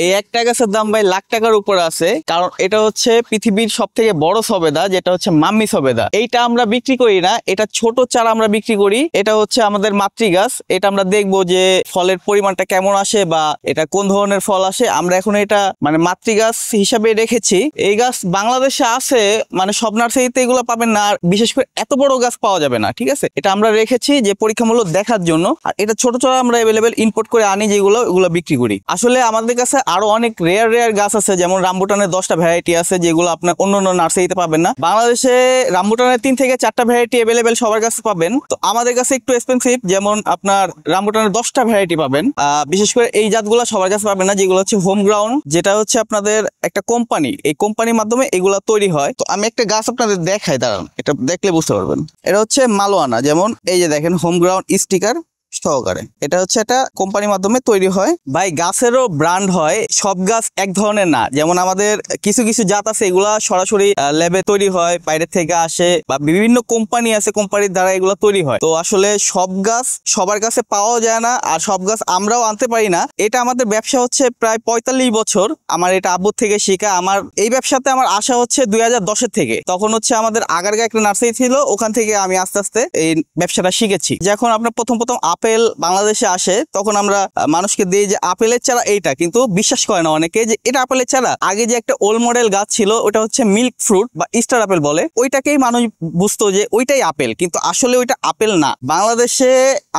এই একটা গাছের দাম ভাই লাখ টাকার উপর আছে, কারণ এটা হচ্ছে পৃথিবীর সব থেকে বড় সবেদা, যেটা হচ্ছে মাম্মি সবেদা। এইটা আমরা বিক্রি করি না, এটা ছোট চারা আমরা বিক্রি করি। এটা হচ্ছে আমাদের মাতৃ গাছ। এটা আমরা দেখবো যে ফলের পরিমাণটা কেমন আসে বা এটা কোন ধরনের ফল আসে। আমরা এখন এটা মানে মাতৃ গাছ হিসাবে রেখেছি। এই গাছ বাংলাদেশে আছে, মানে সব নার্সারিতে এগুলো পাবেন না, আর বিশেষ করে এত বড় গাছ পাওয়া যাবে না। ঠিক আছে, এটা আমরা রেখেছি যে পরীক্ষামূলক দেখার জন্য। আর এটা ছোট চারা আমরা অ্যাভেলেবেল ইম্পোর্ট করে আনি, যেগুলো ওগুলো বিক্রি করি। আসলে আমাদের কাছে আরো অনেক রেয়ার গাছ আছে, যেমন রামবুটানের 10টা ভ্যারাইটি আছে, যেগুলো আপনার অন্য নার্সারিতে পাবেন না। বাংলাদেশে রামবুটানের 3 থেকে 4টা ভ্যারাইটি অ্যাভেলেবেল সবার কাছে পাবেন। তো আমাদের কাছে একটু এক্সপেন্সিভ, যেমন আপনার রামবুটানের 10টা ভ্যারাইটি পাবেন। বিশেষ করে এই জাতগুলো সবার কাছে পাবেন না, যেগুলো হচ্ছে হোম গ্রাউন্ড, যেটা হচ্ছে আপনাদের একটা কোম্পানি, এই কোম্পানির মাধ্যমে এগুলা তৈরি হয়। তো আমি একটা গাছ আপনাদের দেখাই, দাঁড়ান, এটা দেখলে বুঝতে পারবেন। এটা হচ্ছে মালোয়ানা, যেমন এই যে দেখেন হোম গ্রাউন্ড স্টিকার সহকারে। এটা হচ্ছে একটা কোম্পানির মাধ্যমে তৈরি হয়। ভাই গাছেরও ব্র্যান্ড হয়, সব গাছ এক ধরনের না। যেমন আমাদের কিছু কিছু জাত আছে, এগুলা সরাসরি ল্যাবে তৈরি হয়, বাইরে থেকে আসে, বা বিভিন্ন কোম্পানি আছে, কোম্পানির দ্বারা এগুলো তৈরি হয়। তো আসলে সব গাছ সবার কাছে পাওয়া যায় না, আর সব গাছ আমরাও আনতে পারি না। এটা আমাদের ব্যবসা হচ্ছে প্রায় 45 বছর। আমার এটা আব্বুর থেকে শেখা। আমার এই ব্যবসাতে আমার আশা হচ্ছে 2010-এর থেকে। তখন হচ্ছে আমাদের আগারগা একটা নার্সারি ছিল, ওখান থেকে আমি আস্তে আস্তে এই ব্যবসাটা শিখেছি। যখন আপনার প্রথম আপেল বাংলাদেশে আসে, তখন আমরা মানুষকে দিই যে আপেলের চারা এইটা, কিন্তু বিশ্বাস করে না অনেকে যে এটা আপেলের চারা। আগে যে একটা ওল্ড মডেল গাছ ছিল, ওটা হচ্ছে মিল্ক ফ্রুট বা স্টার আপেল বলে, ওইটাকেই মানুষ বুঝতো যে ওইটাই আপেল, কিন্তু আসলে ওইটা আপেল না। বাংলাদেশে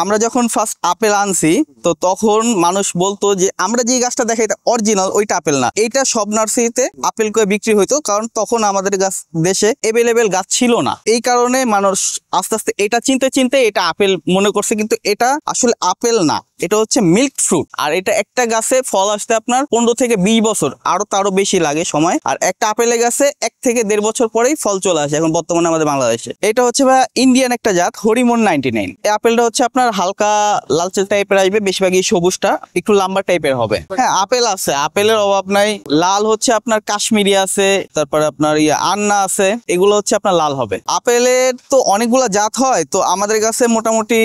আমরা যখন ফার্স্ট আপেল আনছি, তো তখন মানুষ বলতো যে আমরা যে গাছটা দেখাই এটা অরিজিনাল, ওইটা আপেল না। এইটা সব নার্সারিতে আপেল করে বিক্রি হইতো, কারণ তখন আমাদের গাছ দেশে এভেলেবেল গাছ ছিল না। এই কারণে মানুষ আস্তে আস্তে এটা চিনতে চিনতে এটা আপেল মনে করছে, কিন্তু এটা আসলে আপেল না, এটা হচ্ছে মিল্ক ফ্রুট। আর এটা একটা গাছে ফল আসতে আপনার 15 থেকে 20 বছর, তারও বেশি লাগে সময়। আর একটা আপেলের গাছে 1 থেকে 1.5 বছর পরেই ফল চলে আসে এখন বর্তমানে আমাদের বাংলাদেশে। এটা হচ্ছে ভাই ইন্ডিয়ান একটা জাত, হরিমন 99। এই আপেলটা হচ্ছে আপনার হালকা লালচে টাইপের আসবে, বেশিরভাগই সবুজটা একটু লম্বা টাইপের হবে। হ্যাঁ, আপেল আছে, আপেলের অভাব নাই। লাল হচ্ছে আপনার কাশ্মীরি আছে, তারপরে আপনার আন্না আছে, এগুলো হচ্ছে আপনার লাল হবে। আপেলের তো অনেকগুলা জাত হয়, তো আমাদের কাছে মোটামুটি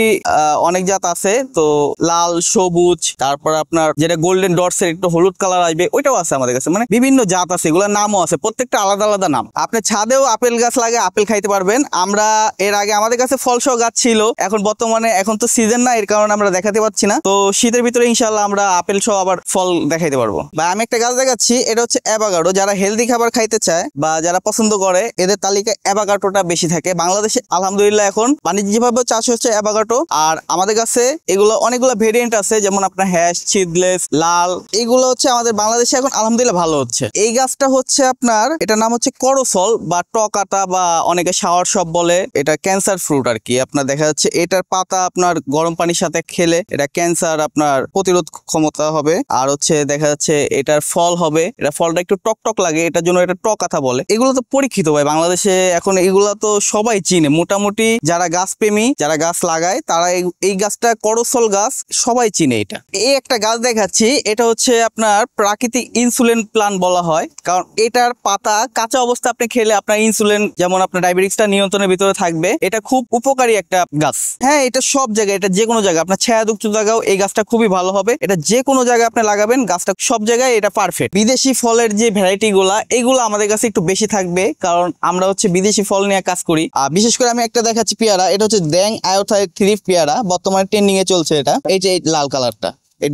অনেক জাত আছে। তো লাল, সবুজ, তারপর আপনার যেটা গোল্ডেন ডটস এর একটু হলুদ কালার আসবে, ওইটাও আছে আমাদের কাছে। মানে বিভিন্ন জাত আছে, এগুলোর নামও আছে, প্রত্যেকটা আলাদা আলাদা নাম। আপনি ছাদেও আপেল গাছ লাগে, আপেল খাইতে পারবেন। আমরা এর আগে আমাদের কাছে ফলসহ গাছ ছিল, এখন বর্তমানে এখন তো সিজন না, এর কারণে আমরা দেখাতে পাচ্ছি না। তো শীতের ভিতরে ইনশাল্লাহ আমরা আপেল সহ আবার ফল দেখাইতে পারবো। বা আমি একটা গাছ দেখাচ্ছি, এটা হচ্ছে অ্যাভাকাডো। যারা হেলদি খাবার খাইতে চায় বা যারা পছন্দ করে, এদের তালিকায় অ্যাভাকাডোটা বেশি থাকে। বাংলাদেশে আলহামদুলিল্লাহ এখন বাণিজ্যিকভাবে চাষ হচ্ছে অ্যাভাকাডো। আর আমাদের কাছে এগুলো অনেকগুলো ভেরিয়েন্ট আছে, যেমন আপনার হ্যাশ, সিডলেস, লাল, এগুলো হচ্ছে আমাদের বাংলাদেশে এখন আলহামদুলিল্লাহ ভালো হচ্ছে। এই গাছটা হচ্ছে আপনার, এটার নাম হচ্ছে করসল বা টকাটা, বা অনেকে শাওয়ার সব বলে। এটা ক্যান্সার ফ্রুট আর কি। আপনার দেখা যাচ্ছে এটার পাতা আপনার গরম পানির সাথে খেলে এটা ক্যান্সার আপনার প্রতিরোধ ক্ষমতা হবে। আর হচ্ছে দেখা যাচ্ছে এটার ফল হবে, এটা ফলটা একটু টক টক লাগে, এটার জন্য এটা টকাতা বলে। এগুলো তো পরীক্ষিত ভাই বাংলাদেশে এখন, এগুলো তো সবাই চিনে মোটামুটি। যারা গাছ প্রেমী, যারা গাছ লাগায়, তারা এই গাছটা করসল গাছ সবাই চিনে। এটা এই একটা গাছ দেখাচ্ছি, এটা হচ্ছে আপনার প্রাকৃতিক ইনসুলিন প্লান্ট বলা হয়, কারণ এটার পাতা কাঁচা অবস্থা আপনি খেলে আপনার ইনসুলিন, যেমন আপনার ডায়াবেটিসটা নিয়ন্ত্রণের ভিতরে থাকবে। এটা খুব উপকারী একটা গাছ। হ্যাঁ, এটা সব জায়গায়, এটা যে কোনো জায়গায় আপনার ছায়াযুক্ত জায়গাও এই গাছটা খুবই ভালো হবে। এটা যে কোনো জায়গায় আপনি লাগাবেন, গাছটা সব জায়গায় এটা পারফেক্ট। বিদেশি ফলের যে ভ্যারাইটি গুলা, এগুলো আমাদের কাছে একটু বেশি থাকবে, কারণ আমরা হচ্ছে বিদেশি ফল নিয়ে কাজ করি। আর বিশেষ করে আমি একটা দেখাচ্ছি পেয়ারা, এটা হচ্ছে ড্যাং আয়োথাই 3 পেয়ারা, বর্তমানে ট্রেন্ডিং এ চলছে। এটা এই যে লাল কালারটা,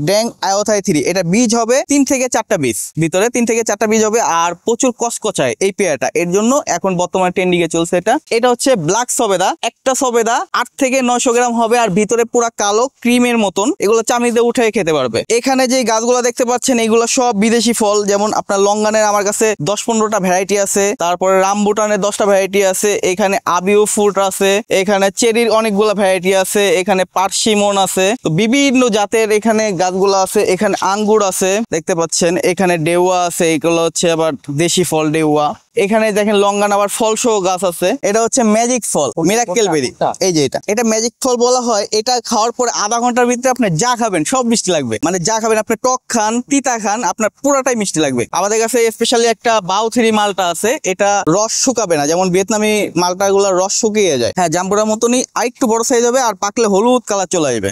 ড্যাং আয়োথাই 3, এটা বীজ হবে 3 থেকে 4টা বীজ, ভিতরে 3 থেকে 4টা বীজ হবে। আর প্রচুর কচকচায় এই পেয়ারাটা, এর জন্য এখন বর্তমানে ট্রেন্ডিং এ চলছে। এটা হচ্ছে ব্ল্যাক সবেদা। একটা সবেদা 8 থেকে 900 গ্রাম হবে, আর ভিতরে পুরা কালো ক্রিমের মতন। এগুলো চামিতে উঠে খেতে পারবে। এখানে যে গাছগুলো দেখতে পাচ্ছেন, এগুলো সব বিদেশি ফল। যেমন আপনার লঙ্গানের আমার কাছে 10-15টা ভ্যারাইটি আছে, তারপরে রামবুটানের 10টা ভ্যারাইটি আছে, এখানে আবিও ফ্রুট আছে, এখানে চেরির অনেকগুলো ভ্যারাইটি আছে, এখানে পার্সিমন আছে। তো বিভিন্ন জাতের এখানে গাছগুলো আছে। এখানে আঙ্গুর আছে দেখতে পাচ্ছেন, এখানে ডেউয়া আছে, এগুলো হচ্ছে আবার দেশি ফল ডেউয়া। এখানে দেখেন লঙ্গান আবার ফল সহ গাছ আছে। এটা হচ্ছে ম্যাজিক ফল, মিরাক্কেল বেরি। এই যে এটা ম্যাজিক ফল বলা হয়। এটা খাওয়ার পর আধা ঘন্টার ভিতরে আপনি যা খাবেন সব মিষ্টি লাগবে। মানে যা খাবেন, আপনি টক খান, তিতা খান, আপনার পুরাটাই মিষ্টি লাগবে। আমাদের কাছে স্পেশালি একটা বাউ 3 মালটা আছে, এটা রস শুকাবে না, যেমন ভিয়েতনামি মালটা গুলা রস শুকিয়ে যায়। হ্যাঁ, জাম্বুরার মতনই আরেকটু বড় সাইজ হবে, আর পাকলে হলুদ কালার চলে আসবে।